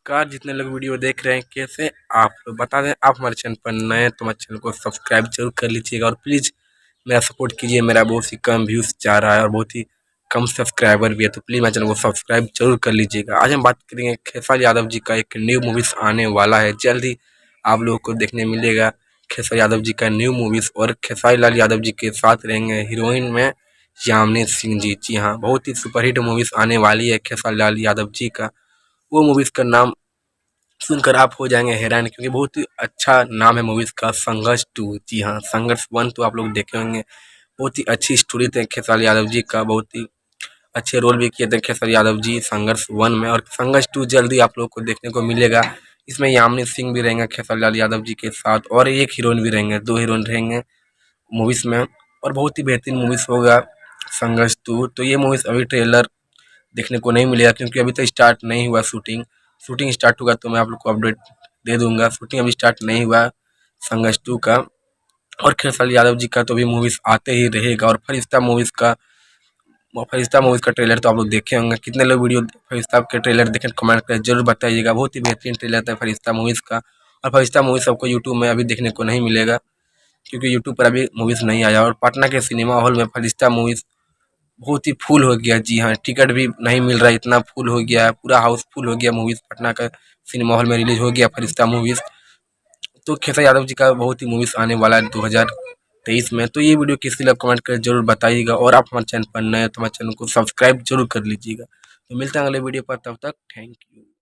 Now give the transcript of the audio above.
नमस्कार। जितने लोग वीडियो देख रहे हैं कैसे आप लोग बता दें, आप हमारे चैनल पर नए हैं तो हमारे चैनल को सब्सक्राइब जरूर कर लीजिएगा और प्लीज़ मेरा सपोर्ट कीजिए। मेरा बहुत ही कम व्यूज़ जा रहा है और बहुत ही कम सब्सक्राइबर भी है, तो प्लीज़ मेरे चैनल को सब्सक्राइब जरूर कर लीजिएगा। आज हम बात करेंगे खेसारी यादव जी का एक न्यू मूवीज़ आने वाला है, जल्द ही आप लोगों को देखने मिलेगा खेसारी यादव जी का न्यू मूवीज़। और खेसारी लाल यादव जी के साथ रहेंगे हीरोइन में यामिनी सिंह जी। जी हाँ, बहुत ही सुपरहिट मूवीज़ आने वाली है खेसारी लाल यादव जी का। वो मूवीज़ का नाम सुनकर आप हो जाएंगे हैरान, क्योंकि बहुत ही अच्छा नाम है मूवीज़ का, संघर्ष 2। जी हाँ, संघर्ष 1 तो आप लोग देखे होंगे। बहुत ही अच्छी स्टोरी थे खेसारी यादव जी का, बहुत ही अच्छे रोल भी किए थे खेसारी यादव जी संघर्ष 1 में। और संघर्ष 2 जल्दी आप लोग को देखने को मिलेगा। इसमें यामिनी सिंह भी रहेंगे खेसारी लाल यादव जी के साथ, और एक हीरोइन भी रहेंगे, 2 हीरोइन रहेंगे मूवीज़ में। और बहुत ही बेहतरीन मूवीज़ होगा संघर्ष 2। तो ये मूवीज़ अभी ट्रेलर देखने को नहीं मिलेगा, क्योंकि अभी तक स्टार्ट नहीं हुआ शूटिंग। शूटिंग स्टार्ट होगा तो मैं आप लोग को अपडेट दे दूंगा। शूटिंग अभी स्टार्ट नहीं हुआ संघर्ष 2 का। और खेसारी यादव जी का तो भी मूवीज़ आते ही रहेगा। और फरिश्ता मूवीज़ का ट्रेलर तो आप लोग देखे होंगे। कितने लोग वीडियो फरिश्ता के ट्रेलर देखें कमेंट कर जरूर बताइएगा। बहुत ही बेहतरीन ट्रेलर था फरिश्ता मूवीज़ का। और फरिश्ता मूवीज़ सबको यूट्यूब में अभी देखने को नहीं मिलेगा, क्योंकि यूट्यूब पर अभी मूवीज़ नहीं आया। और पटना के सिनेमा हॉल में फरिश्ता मूवीज़ बहुत ही फुल हो गया। जी हाँ, टिकट भी नहीं मिल रहा है, इतना फुल हो गया है, पूरा हाउस फुल हो गया। मूवीज़ पटना का सिनेमा हॉल में रिलीज हो गया फरिश्ता मूवीज़। तो खेसारी यादव जी का बहुत ही मूवीज़ आने वाला है 2023 में। तो ये वीडियो किसी लोग कमेंट कर जरूर बताइएगा। और आप हमारे चैनल पर नए हैं तो हमारे चैनल को सब्सक्राइब जरूर कर लीजिएगा। तो मिलते हैं अगले वीडियो पर, तब तक थैंक यू।